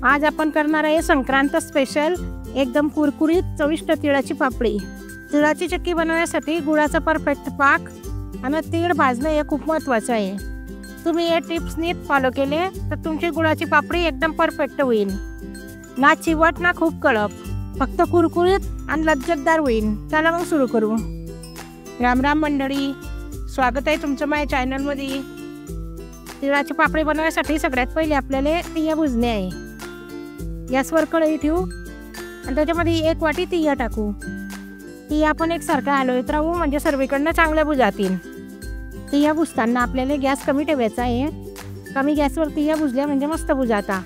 आज आपण करणार आहे संक्रांत स्पेशल एकदम कुरकुरीत चविष्ट तिळाची पापडी। तिळाची चक्की बनवण्यासाठी गुळाचा परफेक्ट पाक आणि तीळ भाजणे हे खूप महत्त्वाचे आहे। तुम्ही हे टिप्स नीट फॉलो केले तर तुमची गुळाची पापडी एकदम परफेक्ट होईल। ना चिवट ना खूप कडक, फक्त कुरकुरीत आणि लज्जतदार होईल। चला मग सुरू करू। राम राम मंडळी, स्वागत आहे तुमचं माझ्या चॅनलमध्ये। तिळाची पापडी बनवण्यासाठी सगळ्यात पहिले आपल्याला तीळ भुजणे आहे। गॅसवर कढई ठेवू आणि त्याच्यामध्ये 1 वाटी तीळ टाकू। तीळ आपण एकसारखं हलवत राहू म्हणजे सर्वीकडनं चांगल्या भुजातील। तीळ भुजताना आपल्याला गॅस कमी ठेवायचा आहे। कमी गॅसवर तीळ भुजल्या म्हणजे मस्त भुजाता।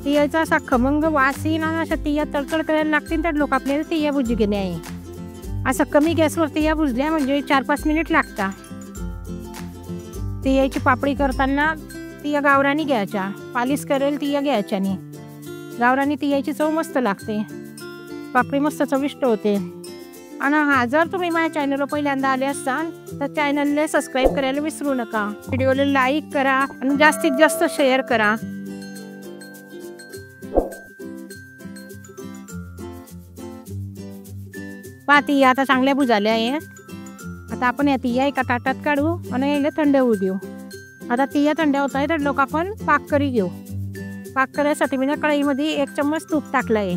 तीळचा असा खमंग वास येईल आणि अशा तीळ तडतड करायला लागतील तर लोक आपल्याला तीळ भुजी घेणे आहे। असं कमी गॅसवर तीळ भुजल्या म्हणजे 4-5 मिनिट लागतात। तीळाची पापडी करताना तीळ गावरानी घ्यायच्या, पालिश करेल तीळ घ्यायच्या नाही। गावरानी तीळाची चव मस्त लागते, पापडी मस्त चविष्ट होते। आणि जर तुम्ही माझ्या चॅनलवर पहिल्यांदा आले असाल तर चॅनलला सबस्क्राईब करायला विसरू नका। व्हिडिओला लाईक करा आणि जास्तीत जास्त शेअर करा। तीळ आता चांगल्या भुजाल्या आहे। आता आपण या तीळ एका ताटात काढू आणि याला थंड होऊ देऊ। आता तीळ थंड होत आहे तर लोक आपण पाक करी घेऊ। पाक करायसाठी मी कढईमध्ये 1 चम्मच तूप टाकलं आहे।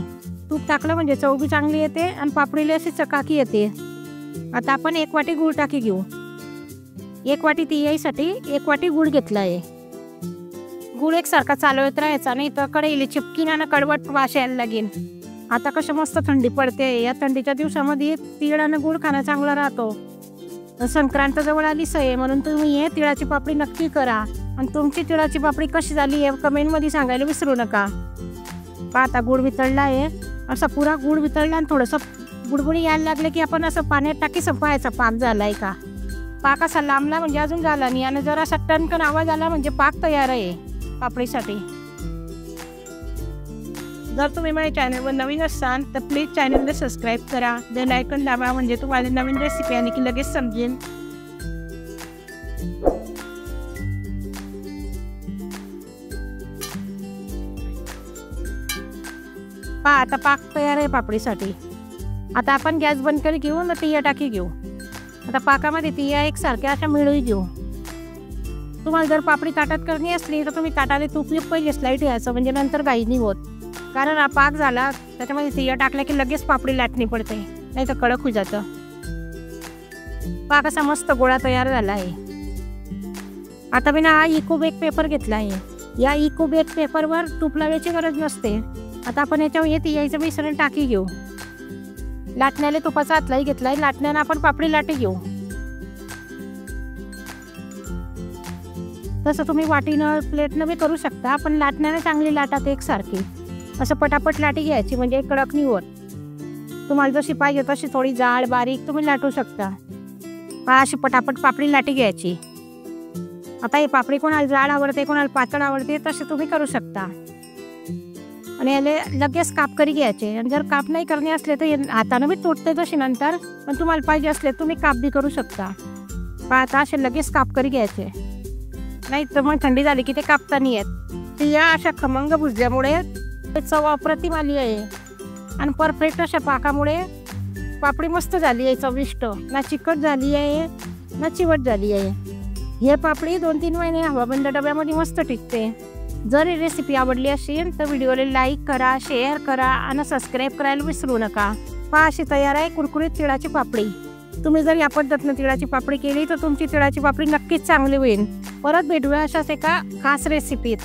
तूप टाकलं म्हणजे चव बी चांगली येते आणि पापडीला अशी चकाकी येते। आता आपण 1 वाटी गूळ टाकी घेऊ। 1 वाटी तीळासाठी 1 वाटी गूळ घेतला आहे। गूळ एकसारखा चालवत राहायचा नाही तर कढईला चिपकीन आणि कडवट वास यायला लागेल। आता कसं मस्त थंडी पडते, या थंडीच्या दिवसामध्ये तीळ आणि गूळ खाणं चांगला राहतो। संक्रांत जवळ आलीच आहे म्हणून तुम्ही हे तिळाची पापडी नक्की करा आणि तुमची तिळाची पापडी कशी झाली हे कमेंटमध्ये सांगायला विसरू नका। आता गूळ वितळला आहे, असा पुरा गूळ वितळला आणि थोडंसं बुडबुडी यायला लागले की आपण असं पाण्यात टाकी संपायचा पाक झाला आहे का। पाक असा लांबला म्हणजे अजून झाला नाही आणि जर असा टणकन आवाज आला म्हणजे पाक तयार आहे पापडीसाठी। जर तुम्ही माझ्या चॅनलवर नवीन असाल तर प्लीज चॅनलला सबस्क्राईब करा, बेल आयकॉन दाबा म्हणजे तुम्हाला नवीन रेसिपी आली की लगेच समजेल। आता पाक तयार आहे पापडीसाठी। आता आपण गॅस बंद करी घेऊ आणि तीळ टाकी घेऊ। आता पाकामध्ये तीळ एकसारख्या अशा मिळवून घेऊ। तुम्हाला जर पापडी ताटात करणी असली तर तुम्ही ताटाला तूप पहिले स्लाईड ठेवायचं म्हणजे नंतर घाई नाही होत। कारण हा पाक झाला त्याच्यामध्ये तीळ टाकल्या की लगेच पापडी लाटणी पडते, नाही तर कडक होऊ जातं। पाक असा मस्त गोळा तयार झाला आहे। आता मी हा इको बेक पेपर घेतला आहे। या इको बेक पेपरवर तूप लावायची गरज नसते। आता आपण याच्यावर हे तीळाचं मिश्रण टाकी घेऊ। लाटण्याला तुपाचा हातलाही घेतलाय, लाटण्यानं आपण पापडी लाटी घेऊ। तसं तुम्ही वाटीनं प्लेटनं बी करू शकता, पण लाटण्यानं चांगली लाटात एकसारखी असं पटापट लाटी घ्यायची म्हणजे कडक नाही होत। तुम्हाला जशी पाहिजे तशी थोडी जाड बारीक तुम्ही लाटू शकता। अशी पटापट पापडी लाटी घ्यायची। आता ही पापडी कोणाला जाड आवडते कोणाला पातळ आवडते तसे तुम्ही करू शकता। आणि याला लगेच काप करी घ्यायचे आणि जर काप नाही करणे असले तर हातानं बी तुटते तशी नंतर, पण तुम्हाला पाहिजे असले तुम्ही काप बी करू शकता। आता असे लगेच काप करी घ्यायचे, नाही तर मग थंडी झाली की ते कापता नाही येत। तीळ अशा खमंग भुजल्यामुळे चव अप्रतिम आली आहे आणि परफेक्ट अशा पाकामुळे पापडी मस्त झाली आहे, चविष्ट, ना चिकट झाली आहे ना चिवट झाली आहे। हे पापडी 2-3 महिने हवाबंद डब्यामध्ये मस्त टिकते। जर ही रेसिपी आवडली असेल तर व्हिडिओला लाईक करा, शेअर करा आणि सबस्क्राईब करायला विसरू नका। अशी तयार आहे कुरकुरीत तिळाची पापडी। तुम्ही जर या पद्धतीनं तिळाची पापडी केली तर तुमची तिळाची पापडी नक्कीच चांगली होईल। परत भेटूया अशाच एका खास रेसिपीत।